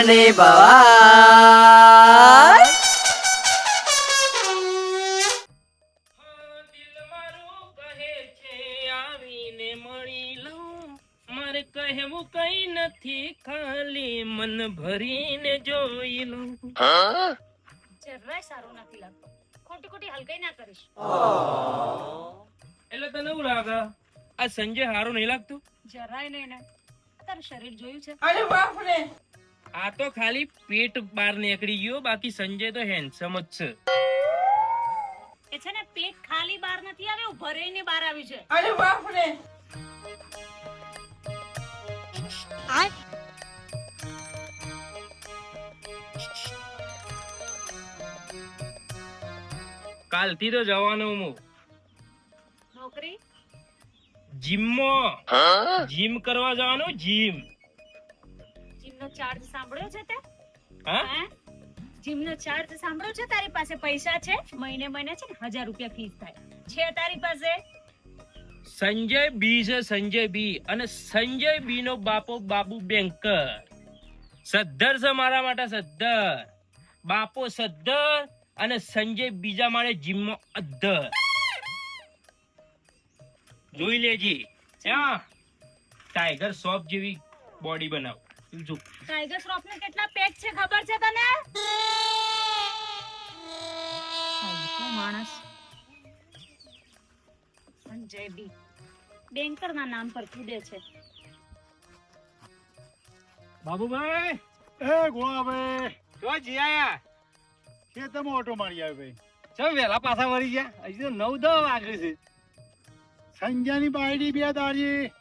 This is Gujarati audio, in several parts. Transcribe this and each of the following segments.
ને ભવાય. દિલ મારું કહે છે આવીને મળી લઉં, મારે કહેવું કઈ નથી, ખાલી મન ભરીને જોઈ લઉં. જરાય સારું નથી લાગતો. ખોટી ખોટી હલકાઈ ના કરીશ. એટલે તને એવું લાગે આ સંજય હારો નહીં લાગતું? જરાય નહીં ને. તારું શરીર જોયું છે? આ તો ખાલી પેટ બહાર નીકળી ગયો, બાકી સંજય તો હેન્ડસમ જ છે. એ છે ને પેટ ખાલી બહાર નથી આવ્યું, ભરાઈને બહાર આવ્યું છે. કાલથી તો જવાનો હું નોકરી જીમમાં. જીમ કરવા જવાનું. જીમનો ચાર્જ સાંભળ્યો છે તે? હા? હે? જીમનો ચાર્જ સાંભળ્યો છે? તારી પાસે પૈસા છે? મહિને મહિને છે ને 1000 રૂપિયા ફીસ થાય છે તારી પાસે? સંજય બી છે, સંજય બી. અને સંજય બી નો બાપો બાબુ બેંકર. સદ્ધર છે મારા માટે, સદ્ધર. બાપો સદ્ધર અને સંજય બીજા માળે જીમમાં અદ્ધર. જોઈ લેજી. હા, ટાઈગર શ્રોફ જેવી બોડી બનાવ. જો ટાઈગર શ્રોફ ને કેટલા પેક છે ખબર છે તને? હલકો માણસ સંજય બી બેંકર ના નામ પર કૂદે છે. બાબુભાઈ, એ ગોળાભાઈ, જો જી આયા. કે તમે ઓટો મારી આવ્યો ભાઈ? ચમ વેલા પાછા વળી ગયા? હજી તો 9-10 વાગે છે. સંજ્ઞાની બાયડી બે દાડી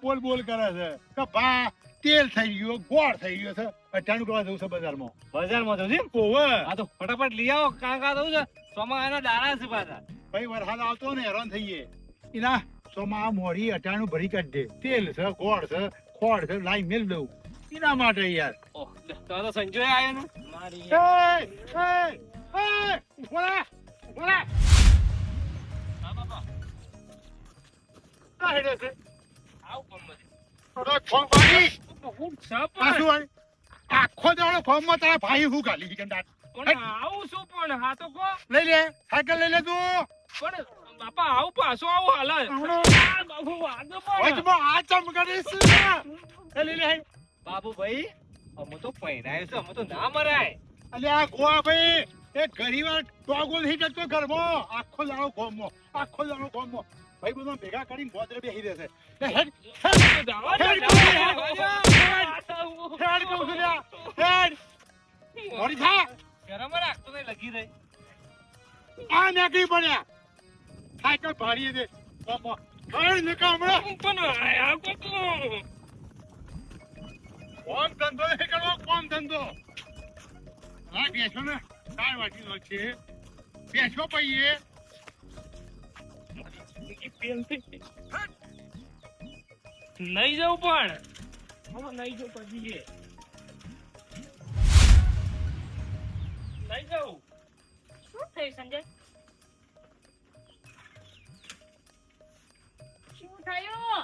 બોલ બોલ કરે છે કે ભા તેલ થઈ ગયો, ગોળ થઈ ગયો છે, 98 કરવા જવું છે બજારમાં. બજારમાં તો છે. ઓવે હા તો ફટાફટ લઈ આવો. કાં કાં થયું છે? સોમાના દાડા છે પાછા. ભાઈ વરસાદ આવતો ને હેરાન થઈએ. એના સોમાં મોડી 98 ભરી કાઢ દે. તેલ છે, ગોળ છે, ખોળ છે, લાઈ મેલ દઉં એના માટે યાર. ઓહ, તો સંજય આયો ને મારી. એ ઉભો રહે, ઉભો રહે. હા બાપા, કાં હેડે છે? આવ કમર. થોડો ફોન કરી. હું સપ પાછું વાળી. આખો દાડો ફોર્મમાં તારા ભાઈ હું ગાલી ગંડા. પણ આવું શું? પણ હા તો કો. લઈ લે, સાયકલ લઈ લે તું. પણ બાપા આવું પાછો આવું હાલ. આવડો. બાપુ વાગો પણ. વચમાં આ ચમકાડીશ. એ લઈ લે. બાબુ ભાઈ, અમે તો પહેરાય છે, અમે તો ના મરાય. અલ્યા આ ગોવા ભાઈ, એ ઘણીવાર ટોગો નહીં જતો ઘરમાં. આખો દાડો ગોમમાં, આખો દાડો ગોમમાં. ભાઈ બધો ભેગા કરીને ગોદરે બેસી રહેશે. લે હેડ, હેડ, હેડ કહું છું લ્યા. હેડ. મોડી થા. શરમ રાખતો નહીં, લગી રહી. આ નાખી પડ્યા. સાયકલ ભાડીએ દે. ગોમમાં. હેડ નીકળ હમણાં. પણ આયા કોકો. કોમ ધંધો નહીં કરવો, કોમ ધંધો. હા બેસો ને, ચાર વાટી નો છે. બેસો પૈયે. નહીં જવું પણ નહીં જવું પછી નહીં જવું. શું થયું સંજય? શું થયું?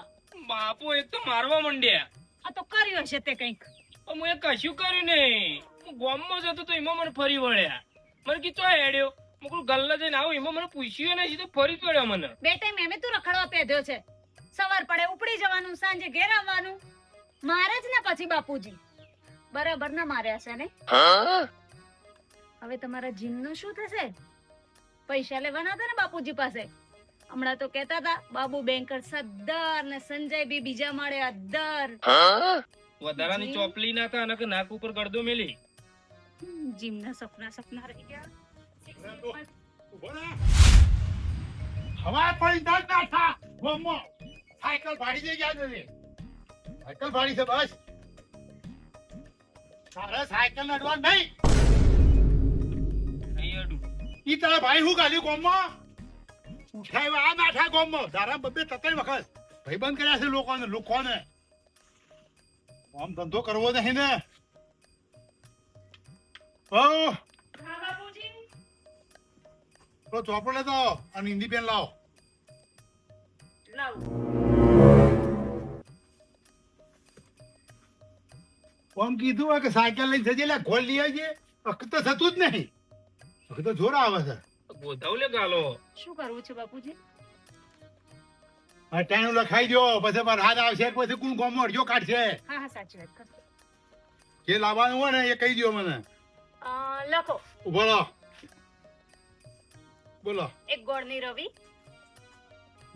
બાપુ એક તો મારવા માંડ્યા. આ તો કર્યું હશે તે કંઈક. પણ હું એ કશું કર્યું નહીં. હું ગામમાં જતો તો એમાં મને ફરી વળ્યા. મને કીધું આ હેડ્યો. હું ગલ્લા જઈને આવું, એમાં મને પૂછ્યું નહીં, સીધો ફરી પડ્યો મને. બે ટાઈમ એમે તું રખડવા પેધ્યો છે. સવાર પડે ઉપડી જવાનું, સાંજે ઘેર આવવાનું. મારે જ ને પછી બાપુજી બરાબર ના માર્યા છે ને. હવે તમારા જીમનું શું થશે? પૈસા લેવાના હતા ને બાપુજી પાસે. હમણાં તો કહેતા હતા બાબુ બેંકર સદ્દર ને સંજય બી બીજા માળે અદ્દર. વધારાની ચોપલી નાખા અને નાક ઉપર ગળદો મેલી. જીમના સપના રહી ગયા. ઉભો રહે. હવા પડી દાદ ના થા. ગોમમાં. સાયકલ ભાડી દે ગયા છે. સાયકલ ભાડી છે બસ. તારે સાયકલ નડવા નહીં. અહીં અડું. ઈ તારા ભાઈ હું ગાલ્યું ગોમમાં? ઉઠાવ્યા આ નાઠા ગોમમાં. તારા બબ્બે 33 વખત ભાઈબંધ કર્યા છે લોકોને. આમ ધંધો કરવો નહીં ને. ઓ હા બાપુજી. તો ચોપડો લેતો અને હિન્દી પેન લાવો. લાવ. આમ કીધું હોય કે સાયકલ લઈને જજે લે ગોળ લઈ આવજે. અખ તો થતું જ નહીં. અખ તો જોર આવે છે. ગોધાવ લે ગાલો. શું કરવું છે બાપુજી? આ ટાણું લખાઈ દો પછી વરસાદ આવશે પછી કોણ ગોમો અડજો કાઢશે. હા હા સાચી વાત કરશો. જે લાવવાનું હોય ને એ કહી દો મને. લખો ઉભો રહો. બોલો. એક ગોળની રવી,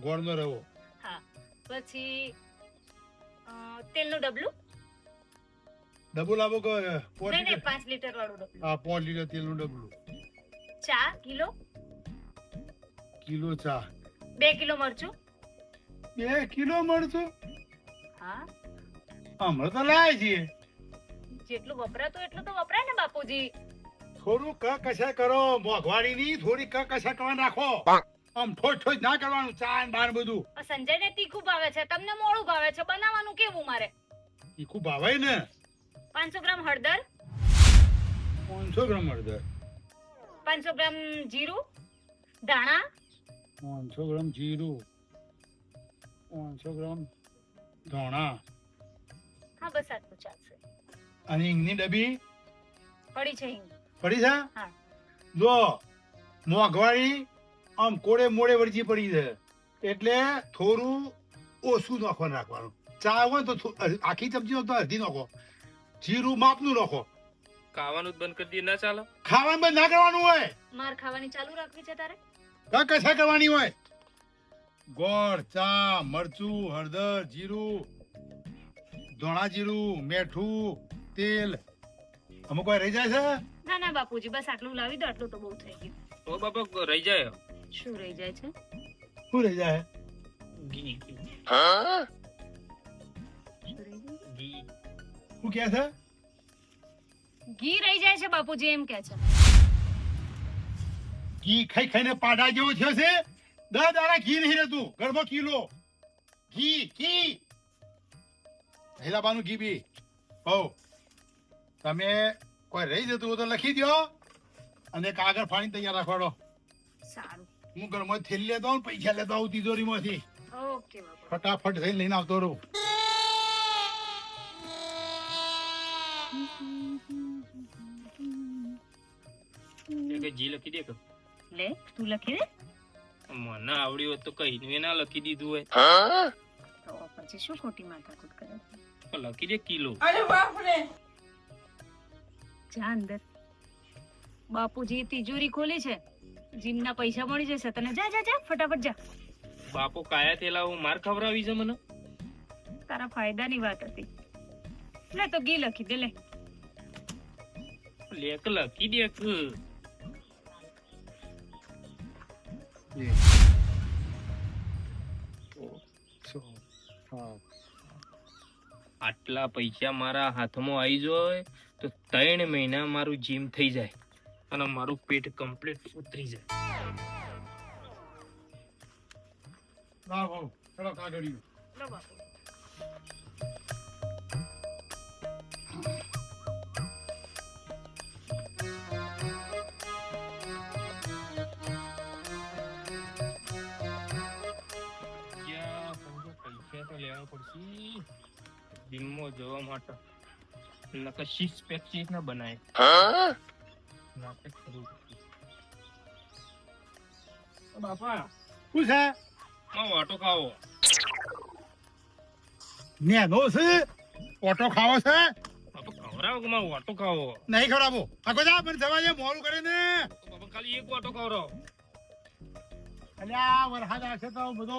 ગોળનો રવો. હા, પછી તેલનું ડબલું, ડબુ લાવો કે નહીં નહીં 5 લીટર વાળું ડબલું, હા 5 લીટર તેલનું ડબલું. ચા કિલો, કિલો ચા, 2 કિલો મરચું, 2 કિલો મરચું. હા, હમણાં તો લાય છીએ. જેટલું વપરાતું એટલું તો વપરાય ને બાપુજી. થોડું કશા કરો, મોંઘવારી ની થોડી કશા કરવા નાખો. આમ ઠોઠ ઠોઠ ના કરવાનું. ચા ને બાર બધું. સંજયને તીખું ભાવે છે, તમને મોળું ભાવે છે, બનાવવાનું કેવું મારે? તીખું ભાવાય ને. 500 ગ્રામ હળદર, 500 ગ્રામ હળદર, 500 ગ્રામ જીરું, ધાણા, 500 ગ્રામ જીરું, 500 ગ્રામ ધાણા. હા બસ આટલું ચાલશે. અને હિંગની ડબ્બી પડી છે હિંગ. પડી છે. હા. જો મોંઘવારી આમ કોડે મોડે વળજી પડી છે એટલે થોડું ઓછું નાખવાનું રાખવાનું. ચા હોય તો આખી ચમચી હોય તો અડધી નાખો. જીરું માપનું નાખો. ખાવાનું જ બંધ કરી દે ના ચાલો. ખાવાનું બંધ ના કરવાનું હોય. માર ખાવાની ચાલુ રાખવી છે તારે? કશા કરવાની હોય. ગોળ, ચા, મરચું, હળદર, જીરું, ધોળા જીરું, મેઠું, તેલ. અમુક કોઈ રહી જાય છે? ના ના બાપુજી બસ આટલું લાવી દો, આટલું તો બહુ થઈ ગયું. ઓ બાપા રહી જાય. શું રહી જાય છે? શું રહી જાય? ઘી. શું રહી જાય? ઘી. શું કે છે? ઘી રહી જાય છે બાપુજી એમ કે છે. ઘી ખાઈ ખાઈને પાડા જેવો થયો છે. 10 દાડા ઘી નહીં રહેતું. ગરબો કિલો ઘી. ઘી હેલાબાનું ઘી બી. હો તમે કોઈ રહી જતું હોય તો લખી દો અને કાગળ ફાડી તૈયાર રાખવાડો. સારું. હું ઘરમાં થેલી લેતો આવું, પૈસા લેતો આવું તિજોરીમાંથી. ઓકે બાપુ. ફટાફટ થઈને લઈને આવતો રહું. કે જી લખી દે કે લે તું લખી દે. મને આવડ્યું હોત તો કઈ નું ના લખી દીધું હોય તો પછી શું ખોટી માથાકૂટ કરે? તો લખી દે કિલો. જા અંદર. બાપુજી તિજોરી ખોલી છે, જીમના પૈસા મળી જશે તને. જા જા જા ફટાફટ જા. બાપો કાયા તેલા હું માર ખવડાવી છે મને. તારા ફાયદાની વાત હતી. લે તો ઘી લખી દે. લે લેક લખી દે કે આટલા પૈસા મારા હાથમાં આવી જાય તો 3 મહિના મારું જીમ થઈ જાય અને મારું પેટ કમ્પ્લીટ ઉતરી જાય. લાવો ચલો કાગળિયું. લો બાપુ. પૈસા તો લેવા પડશે જીમમાં જવા માટે. નકર 6 પેક ચીજ ના બનાય. નાટક શરૂ કરી. બાપા શું છે? ઓટો ખાવો. નેનો છે? ઓટો ખાવો છે? બાપા ખવડાવો કે મારો ઓટો ખાવો. નહીં ખવડાવો. આગો જા મને જવા દે, મોડું કરે ને. બાપા ખાલી એક ઓટો ખવડાવો. અલ્યા વરસાદ આવશે તો બધો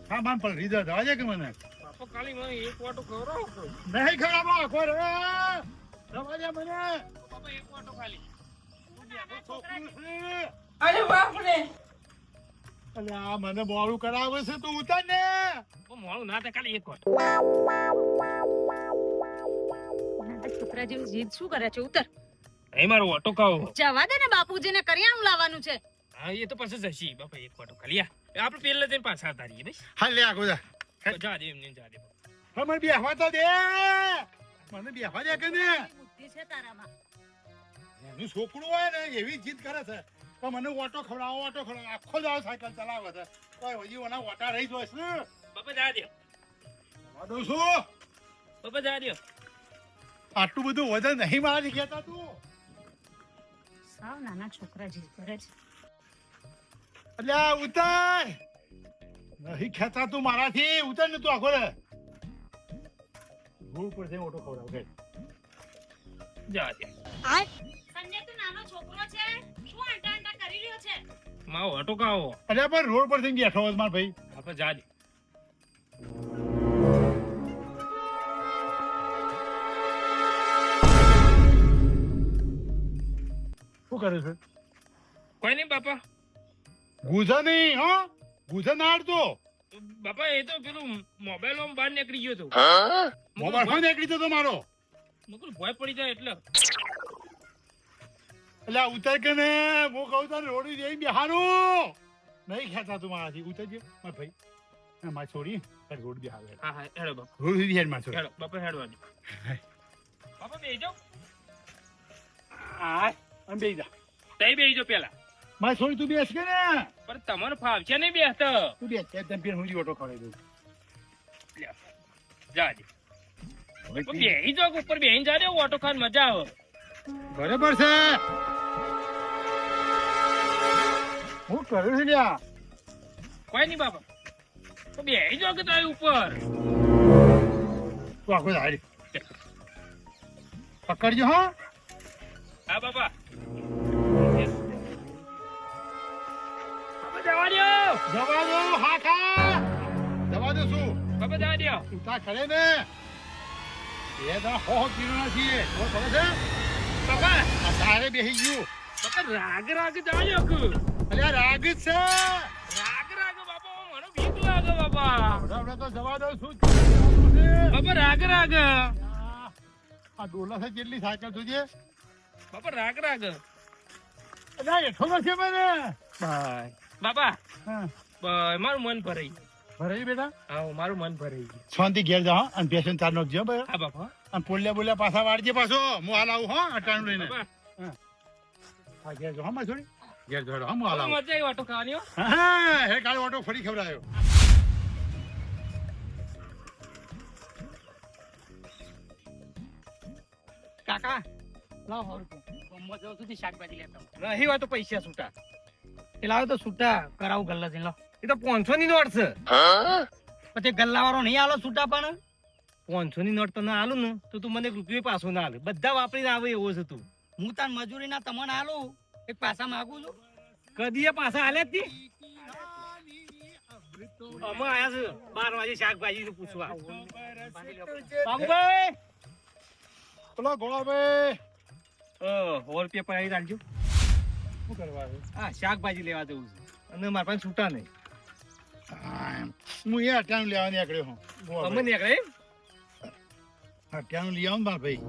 સામાન પલળી જાય. જવા દે કે મને. બાપા ખાલી મને એક ઓટો ખવડાવો. નહીં ખવડાવો. આખો રે જવા દે મને. બાપા એક ઓટો ખાલી. છોકરું છે. અરે બાપ રે. અલ્યા મને મોડું કરાવે છે તું ઉતાર ને. મોડું ના થાય ખાલી એક ઓટો. છોકરા જેવું જીદ શું કરે છે? ઉતર. અહીં મારો ઓટો ખાવો. જવા દે ને બાપુજીને કરિયાણું લાવવાનું છે. હા એ તો પછી જશી બાપા એક ઓટો ખાલી. આપણે પેલા જઈને પાછા આવતા રહીએ બસ. હાલ લે આગો જા. જા દે એમને જા દે. હા મને બેહવા તો દે. મને બેહવા દે કે ને. બુદ્ધિ છે તારામાં. એનું છોકરું હોય ને એવી જીદ કરે છે તો મને ઓટો ખવડાવો, ઓટો ખવડાવો. આખો દાવ સાયકલ ચલાવે છે. કોઈ હજી ઓના ઓટા રહી જોઈશ ને. બાપા જા દે. દઉં છું. બાપા જા દે. આટલું બધું વજન નહીં મારાથી કહેતા તું. સાવ નાના છોકરા જેવું કરે છે. અલ્યા ઉતર, નહીં ખેંચા તું મારાથી. ઉતર ને તું આખો રે. રોડ પર જઈને ઓટો ખવડાવ કે. જા દે સંજય તું નાનો છોકરો છે, શું આંટા આંટા કરી રહ્યો છે? માવો હટો કાવો અલ્યા પણ રોડ પર જઈને બેઠો હોત માર ભાઈ. આપણે જા દે શું કરે છે? કોઈ નહીં બાપા. ગુજા નહીં હો, ગુજા ના હાડતો. બાપા એ તો પેલું મોબાઈલ માં બહાર નીકળી ગયો તો. મોબાઈલ માં નીકળી જતો મારો. મુકુલ ભય પડી જાય એટલે. અલ્યા ઉતર કે ને, હું કહું તને રોડ જઈ બેહારું. નહીં ખેંચા તું મારાથી. ઉતરજે માર ભાઈ. મારી છોડી રોડ બેહાવે. હા હા હેડો બાપા રોડ સુધી હેડ માર છોડી. હેડો બાપા હેડવા દે. બાપા બેહી જાઓ. આ આમ બેહી જા. તઈ બેહી જાઓ પેલા. મારી છોડી તું બેસ કે ને. પણ તમને ફાવશે નહીં બેસતો. તું બેસ તેમ પેન હું ઓટો ખવડાવી દઉં. જા દે બેહી જાઓ ઉપર બેહીને જા દે ઓટો ખાન મજા આવે. બરાબર છે. હું કરું છું લ્યા. કોઈ નહીં બાપા તો બેહી જાઓ કે તારી ઉપર. તું આખો હારી પકડજો હા. હા બાપા બાપા જવા દો. જવા દો હા ખા. જવા દો શું બાપા જવા દો. ઉતા કરે ને એ તો હો કિલો નથી. ખબર છે બાપા આ તારે બેહી ગયું. બાપા રાગ રાગ જવા દો કે. અલ્યા રાગ જ છે. રાગ રાગ બાપા મને બીક લાગે બાપા. આપણે તો જવા દો શું. બાપા રાગ રાગ. આ ડોલા છે કેટલી સાયકલ જોજે. બાપા રાગ રાગ. અલ્યા એઠો નથી મને. બાય બાપા હા બાય મારું મન ભરાઈ ગયું. ભરાઈ બેટા. હા મારું મન ભરાઈ ગયું. શાંતિ ઘેર જા હો. અને પેશન ચાર નોખજો બરાબર. હા બાપા અને પોલિયા બોલિયા પાછા વાળજે પાછો. હું હાલ આવું હો અટાણું લઈને. બાપા હા ઘેર જો હા માં છોડી. ઘેર જોડો હા હું હાલ આવું. મજા આવી ઓટો ખાવાની હો. હા હે કાલે ઓટો ફરી ખવડાયો. કાકા લાવ 100 રૂપિયા ગમવા જાવ સુધી શાકભાજી લેતા નહીં હોય તો પૈસા છૂટા એ લાવો તો છૂટા કરાવું ગલ્લા જઈને લાવ એ તો 500 ની નોટ છે પછી ગલ્લા વાળો નહીં આલો છૂટા પણ 500 ની નોટ તને આલું ને તો તું મને રૂપિયો પાછો ના આલે બધા વાપરીને આવે એવો છે તું હું તાર મજૂરી ના તમને આલું એક પાછા માંગુ છું કદીએ પાછા આલે જ અમે આયા છે 12 વાગે શાકભાજી નું પૂછવા બાબુભાઈ પેલો ગોળાભાઈ 100 રૂપિયા પડાવી રાખજો શું કરવા છે? હા શાકભાજી લેવા જવું છે અને મારા પાસે છૂટા નહીં હું એ અટાણું લેવા નીકળ્યો હું. અમે નીકળે એમ? અટાણું લઈ આવું ને મારા ભાઈ.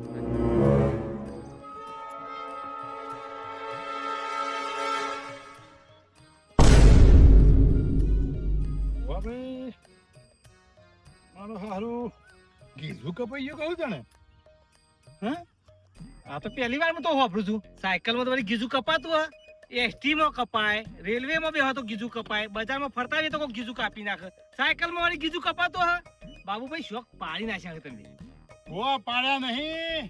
ગોળાભાઈ મારો હારું ગીઝું કપાઈ ગયું કહું તને. આ તો પહેલી વાર તો વાપરું છું સાયકલ માં તો વળી ગીજું કપાતું હા એસટી માં કપાય રેલવે માં બી તો ગીજું કપાય બજારમાં ફરતા હોય તો કોઈ ગીજું કાપી નાખે સાયકલ માં વળી ગીજું કપાતું હા બાબુભાઈ શોખ પાડી નાખ્યા તમે ગોવા પાડ્યા નહીં.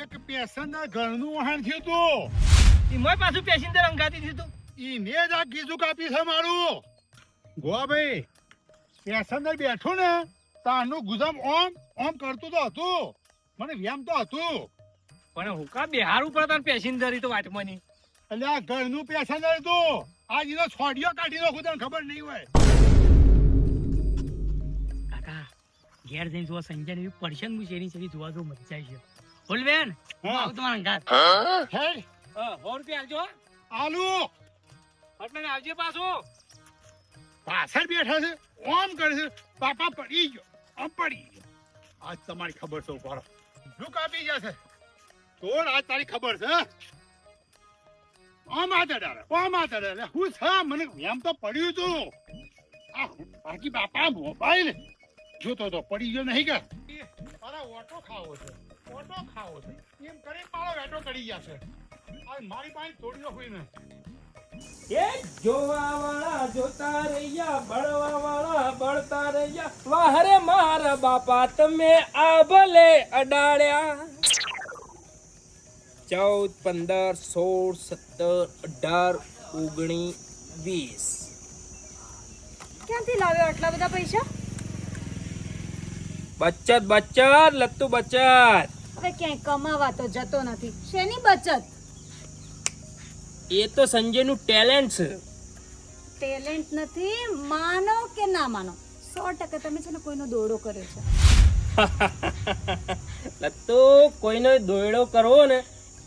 એક પેસેન્જર ઘરનું વાહન થયું તું. એમાં પાછું પેસેન્જર અંગાતી દીધું ઈને જ આ ગીજું કાપી છે મારું. ગોવાભાઈ પેસેન્જર બેઠું ને તારનું ગુજામ ઓમ ઓમ કરતું તો હતું. મને વ્યામ તો હતું. પણ હું કા બિહાર ઉપર તાર પેસેન્જર તો વાટમાં નહીં એટલે આ ઘરનું પેસેન્જર હતું. આ જીનો છોડીઓ કાઢી નાખું તને ખબર નહીં હોય. કાકા ઘેર જઈને જોવા સંજય ને પડશે ને શેરી શેરી જોવા જો મજા આવી છે બોલ બેન હા. આવ તમારા ઘર હેડ 100 રૂપિયા આલજો આલુ એટલે આવજે પાછું પાછળ બેઠા છે ઓમ કરે છે. પાપા પડી ગયો આમ પડી ગયો. આજ તમારી ખબર છે ઉભા રહો. શું કાપી જશે તોડ આજ તારી ખબર છે. આમ આ દડારે હું છે મને એમ તો પડ્યું તું. આ બાકી બાપા મોબાઈલ જોતો તો પડી ગયો નહીં કે અરે ઓટો ખાવો છે એમ કરી મારો વેટો કરી જશે. આ મારી પાસે તોડી નાખું ને એ જોવા વાળા જોતા રહ્યા, બળવા વાળા બળતા રહ્યા, વાહરે મારા બાપા તમે આ ભલે અડાડ્યા. 14, 15, 16, 17, 18, 19, 20. ક્યાંથી લાવ્યો આટલા બધા પૈસા? બચત બચત લત્તુ બચત. હવે ક્યાંય કમાવા તો જતો નથી. શેની બચત? એ તો સંજયનું ટેલેન્ટ છે. ટેલેન્ટ નથી, માનો કે ના માનો, 100% તમે છે ને કોઈનો દોડો કર્યો છે. લત્તુ કોઈનો દોયડો કરવો ને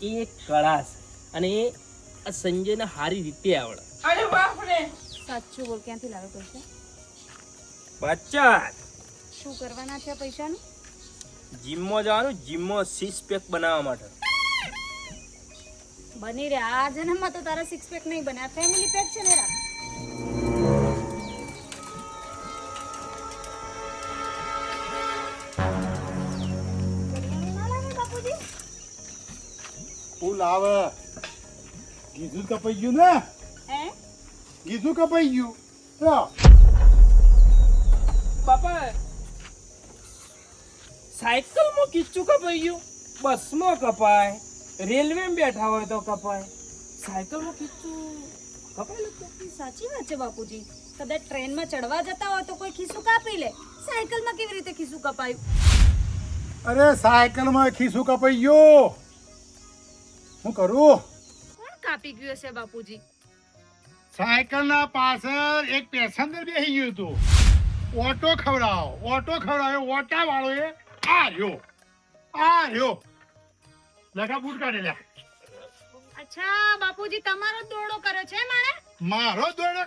એ એક કળા છે અને એ આ સંજયને સારી રીતે આવડે. અરે બાપ રે, સાચું બોલ, ક્યાંથી લાવ્યો પૈસા? બચત. શું કરવાના છે આ પૈસાનું? જીમમાં જવાનું, જીમમાં 6 પેક બનાવવા માટે. બની રે, આ જન્મમાં તો તારા 6 પેક નહીં બને, આ ફેમિલી પેક છે ને રાખ. ના લાગે બાપુજી? ફૂલ આવે. ગીધું કપાઈ ગયું ને? હે? ગીધું કપાઈ ગયું. તો બાપા સાયકલમાં કિચ્ચું કપાઈ ગયું, બસમાં કપાય, રેલવેમાં બેઠા હોય તો કપાય, સાયકલમાં કિચ્ચું કપાય. સાચી વાત છે બાપુજી. કદાચ ટ્રેનમાં ચડવા જતા હોય તો કોઈ ખિસ્સું કાપી લે, સાયકલમાં કેવી રીતે ખિસ્સું કપાયું? અરે સાયકલમાં ખીસું કપાઈ ગયો. હું કરું? કોણ કાપી ગયું હશે બાપુજી? સાયકલના પાછળ એક પેસેન્જર બેસી ગયું હતું. ઓટો ખવડાવ્યો. ઓટા વાળો એ આ રહ્યો. લગા બૂટ કાઢે લ્યા. અચ્છા બાપુજી, તમારો જ દોડો કર્યો છે મારે? મારો દોડે.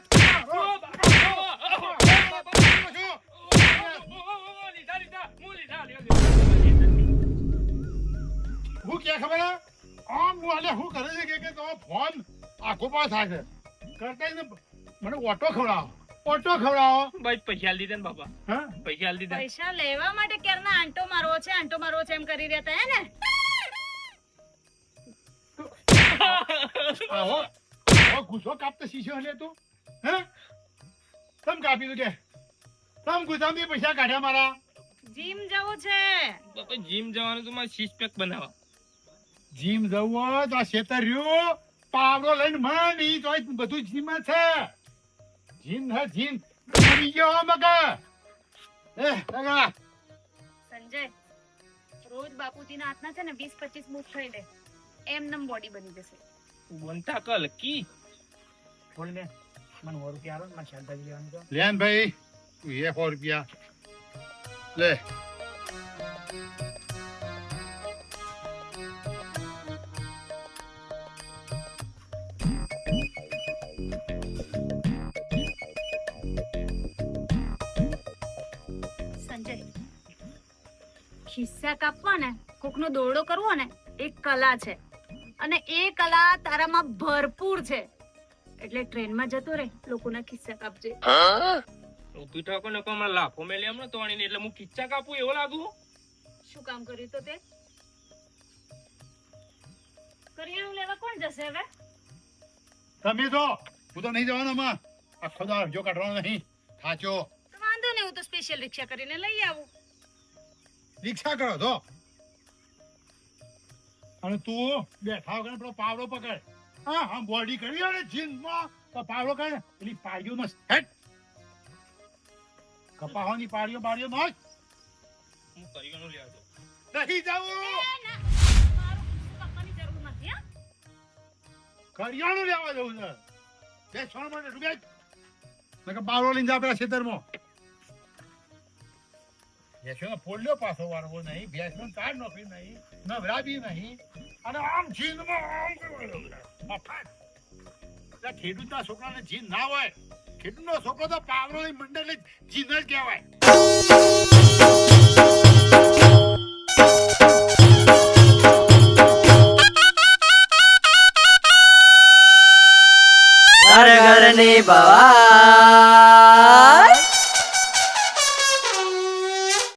હું ક્યાં ખબર હે? આમ હું આલે હું કરે છે કે તો ફોન આખો પાસ થાય છે કરતા ને મને ઓટો ખવડાવો. ભાઈ પૈસા આલી દીધા ને બાપા, હા પૈસા આલી દીધા. પૈસા લેવા માટે ક્યારના આંટો મારવો છે એમ કરી રહ્યા હતા, હે ને? આવો ગુસ્સો કાપતો શીશો હલે તું હે તમ કાપી તું કે તમ ગુસ્સામાં પૈસા કાઢ્યા મારા. જીમ જવું છે. બાપા જીમ જવાનું તો મારે 6 પેક બનાવવા. જીમ જવું હોય તો આ શેતર રહ્યું પાવડો લઈને માંડી તો બધું જીમ છે. જીમ મરી ગયો મગા. એ લગા સંજય, રોજ બાપુજીના હાથના છે ને 20-25 બૂટ ખાઈ લે, એમનેમ બોડી બની જશે. બનતા કલ કી બોલ ને, મને 100 રૂપિયા આલો ને, મારે શાકભાજી લેવાનું તો. લેન ભાઈ 100 રૂપિયા લે. સંજય, ખિસ્સા કાપવા ને, કોકનો દોરડો કરવો ને, એક કલા છે અને એ કલા તારામાં ભરપૂર છે. એટલે ટ્રેનમાં જતો રે, લોકોના ખિસ્સા કાપજે. ઊભી ઠાકો ને કોમાં લાફો મેલે એમ ને તોણીને એટલે હું કિચ્ચા કાપું એવો લાગુ. શું કામ કર્યું તો તે? કરિયાણું લેવા કોણ જશે હવે? તમે તો હું તો નહીં જવાનો માં આખો દાડો જો કાઢવાનો નહીં થાચો. તો વાંધો નહીં, હું તો સ્પેશિયલ રિક્ષા કરીને લઈ આવું. રિક્ષા કરો તો અને તું બેઠા વગર પેલો પાવડો પકડ. હા બોડી કરી અને જીનમાં તો પાવડો કરે પેલી પાડીઓ મસ્ત હેટ કપાવાની પાડીઓ નોચ. હું કરિયાણું લેવા જાઉં. નહીં જાવું. મારું ખિસ્સું કાપવાની જરૂર નથી, હા? કરિયાણું લેવા જવું છે. બે સોણ માટે રૂપિયા નકર પાવડો લઈને જા પેલા ખેતરમાં. ભેંસોનો ફોડલ્યો પાછો વાળવો નહીં, ભેંસનો કાઢ નોખી નહીં, નવરા બી નહીં અને આમ જીનમાં આમ મફત. ખેડૂતના છોકરાને જીન ના હોય. ખેડૂતનો છોકરો તો પાવડો લઈ મંડળ લઈ જીન જ કહેવાય. ઘર ઘરની બવા